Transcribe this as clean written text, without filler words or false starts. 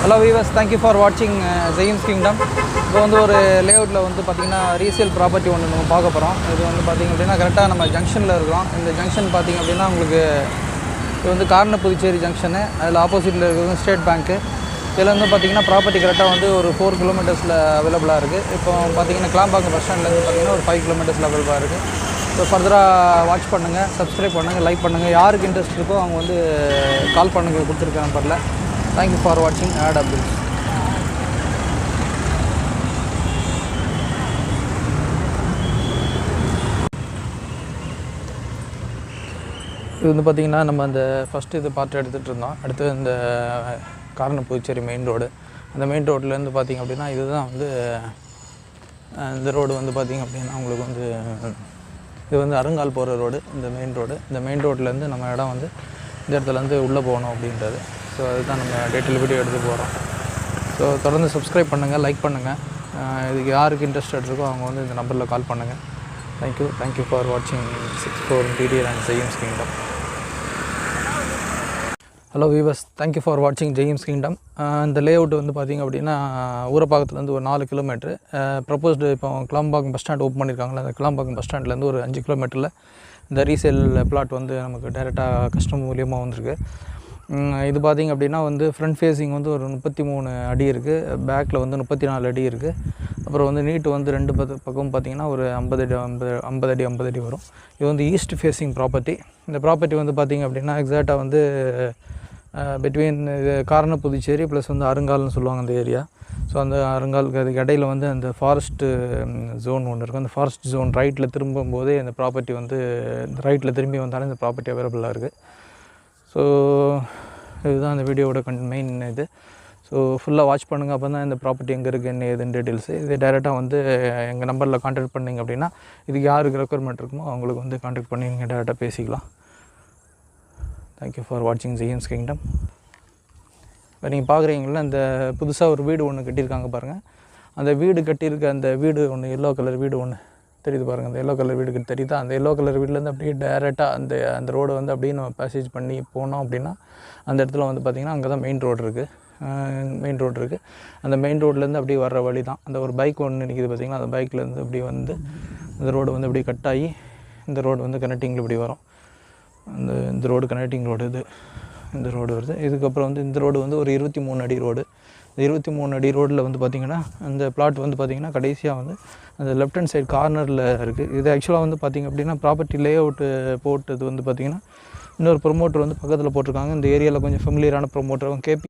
Hello viewers, thank you for watching Zaim's Kingdom. இப்போ வந்து ஒரு லேஅவுட்டில் வந்து பார்த்திங்கன்னா ரீசேல் ப்ராப்பர்ட்டி ஒன்று நம்ம பார்க்க போகிறோம். இது வந்து பார்த்திங்க அப்படின்னா கரெக்டாக நம்ம ஜங்ஷனில் இருக்கிறோம். இந்த ஜங்ஷன் பார்த்திங்க அப்படின்னா உங்களுக்கு இது வந்து காரணப்புதுச்சேரி ஜங்ஷனு, அதில் ஆப்போசிட்டில் இருக்கிறது ஸ்டேட் பேங்க்கு. இதில் வந்து பார்த்திங்கன்னா ப்ராப்பர்ட்டி கரெக்டாக வந்து ஒரு 4 கிலோமீட்டர்ஸில் அவைலபிளாக இருக்குது. இப்போ பார்த்திங்கன்னா கிளாம்பாக்கம் பஸ் ஸ்டாண்ட்லேருந்து பார்த்திங்கன்னா ஒரு 5 கிலோமீட்டர்ஸில் அவைலபிளாக இருக்குது. ஸோ ஃபர்தராக வாட்ச் பண்ணுங்கள், சப்ஸ்கிரைப் பண்ணுங்கள், லைக் பண்ணுங்கள். யாருக்கு இன்ட்ரெஸ்ட் இருக்கோ அவங்க வந்து கால் பண்ணுங்கள் கொடுத்துருக்க நம்பரில். தேங்க்யூ ஃபார் வாட்சிங் ஆட் அப்டேட்ஸ். இது வந்து பார்த்திங்கன்னா நம்ம அந்த ஃபஸ்ட்டு இது பார்த்து எடுத்துகிட்டு இருந்தோம். அடுத்து இந்த காரணப்புதுச்சேரி மெயின் ரோடு. அந்த மெயின் ரோட்லேருந்து பார்த்திங்க அப்படின்னா இதுதான் வந்து இந்த ரோடு வந்து பார்த்திங்க அப்படின்னா உங்களுக்கு வந்து இது வந்து அருங்கால் போகிற ரோடு. இந்த மெயின் ரோடு, இந்த மெயின் ரோட்லேருந்து நம்ம இடம் வந்து இந்த இடத்துலேருந்து உள்ளே போகணும் அப்படின்றது. ஸோ அதுதான் நம்ம டீட்டெயில் வீடியோ எடுத்து போகிறோம். ஸோ தொடர்ந்து சப்ஸ்கிரைப் பண்ணுங்கள், லைக் பண்ணுங்கள். இதுக்கு யாருக்கு இன்ட்ரெஸ்டட் இருக்கோ அவங்க வந்து இந்த நம்பரில் கால் பண்ணுங்கள். தேங்க்யூ ஃபார் வாட்சிங் 64 Interior and Zaim's Kingdom. Hello viewers, thank you for வாட்சிங் ஜெயிம்ஸ் கிங்டம். இந்த லேஅவுட் வந்து பார்த்திங்க அப்படின்னா ஊரப்பாக்கத்துலேருந்து ஒரு 4 கிலோமீட்ரு. ப்ரப்போஸ்டு இப்போ கிளாம்பாக்கம் பஸ் ஸ்டாண்ட் ஓப்பன் பண்ணியிருக்காங்களா, அந்த கிளாம்பாக்கம் பஸ் ஸ்டாண்ட்லேருந்து ஒரு 5 கிலோமீட்டரில் இந்த ரீசேல் பிளாட் வந்து நமக்கு டைரெக்டாக கஸ்டமர் மூலியமாக வந்திருக்கு. இது பார்த்திங்க அப்படின்னா வந்து ஃப்ரண்ட் ஃபேஸிங் வந்து ஒரு 33 அடி இருக்குது, பேக்கில் வந்து 34 அடி இருக்குது. அப்புறம் வந்து நீட்டு வந்து 2 பக்கம் பார்த்திங்கன்னா ஒரு 50 அடி வரும். இது வந்து ஈஸ்ட் ஃபேஸிங் ப்ராப்பர்ட்டி. இந்த ப்ராப்பர்ட்டி வந்து பார்த்திங்க அப்படின்னா எக்ஸாக்டாக வந்து பிட்வீன் இது காரணப்புதுச்சேரி ப்ளஸ் வந்து அருங்கால்னு சொல்லுவாங்க அந்த ஏரியா. ஸோ அந்த அருங்காலுக்கு அதுக்கு இடையில் வந்து அந்த ஃபாரஸ்ட்டு ஜோன் ஒன்று இருக்கும். அந்த ஃபாரஸ்ட் ஜோன் ரைட்டில் திரும்பும்போதே இந்த ப்ராப்பர்ட்டி வந்து ரைட்டில் திரும்பி வந்தாலும் இந்த ப்ராப்பர்ட்டி அவைலபிளாக இருக்குது. ஸோ இதுதான் இந்த வீடியோவோட மெயின் இது. ஸோ ஃபுல்லாக வாட்ச் பண்ணுங்கள். அப்போ தான் இந்த ப்ராப்பர்ட்டி எங்கே இருக்குது, என்ன ஏதுன்னு டீட்டெயில்ஸு. இது டைரெக்டாக வந்து எங்கள் நம்பரில் கான்டாக்ட் பண்ணிங்க அப்படின்னா இதுக்கு யாருக்கு ரெக்குவயர்மெண்ட் இருக்குமோ அவங்களுக்கு வந்து கான்டாக்ட் பண்ணி நீங்கள் டேரெக்டாக பேசிக்கலாம். தேங்க்யூ ஃபார் வாட்சிங் ஜெயிம்ஸ் கிங்டம். இப்போ நீங்கள் பார்க்குறீங்களா, இந்த புதுசாக ஒரு வீடு ஒன்று கட்டியிருக்காங்க பாருங்கள். அந்த வீடு கட்டியிருக்க அந்த வீடு ஒன்று எல்லோ கலர் வீடு ஒன்று தெரியுது பாருங்கள். அந்த எல்லோ கலர் வீடு தெரியுதா? அந்த எல்லோ கலர் வீட்டிலேருந்து அப்படியே டேரெக்டாக அந்த ரோடை வந்து அப்படியே நம்ம பேசேஜ் பண்ணி போனோம் அப்படின்னா அந்த இடத்துல வந்து பார்த்திங்கன்னா அங்கே தான் மெயின் ரோடு இருக்குது. அந்த மெயின் ரோட்லேருந்து அப்படியே வர்ற வழி தான். அந்த ஒரு பைக் ஒன்று நிற்கிது பார்த்திங்கன்னா, அந்த பைக்லேருந்து அப்படியே வந்து அந்த ரோடு வந்து அப்படியே கட் ஆகி இந்த ரோடு வந்து கனெக்டிங்கில் இப்படி வரும். இந்த ரோடு கனெக்டிங் ரோடு, இந்த ரோடு வருது. இதுக்கப்புறம் வந்து இந்த ரோடு வந்து ஒரு 23 அடி ரோடு. இந்த 23 அடி ரோடில் வந்து பார்த்திங்கன்னா அந்த பிளாட் வந்து பார்த்திங்கன்னா கடைசியாக வந்து அந்த லெஃப்ட் ஹேண்ட் சைடு கார்னரில் இருக்குது. இது ஆக்சுவலாக வந்து பார்த்திங்க அப்படின்னா ப்ராப்பர்ட்டி லேஅவுட்டு போட்டது வந்து பார்த்திங்கன்னா இன்னொரு ப்ரொமோட்டர் வந்து பக்கத்தில் போட்டிருக்காங்க. இந்த ஏரியாவில் கொஞ்சம் ஃபெமிலியரான ப்ரொமோட்டர், கேபி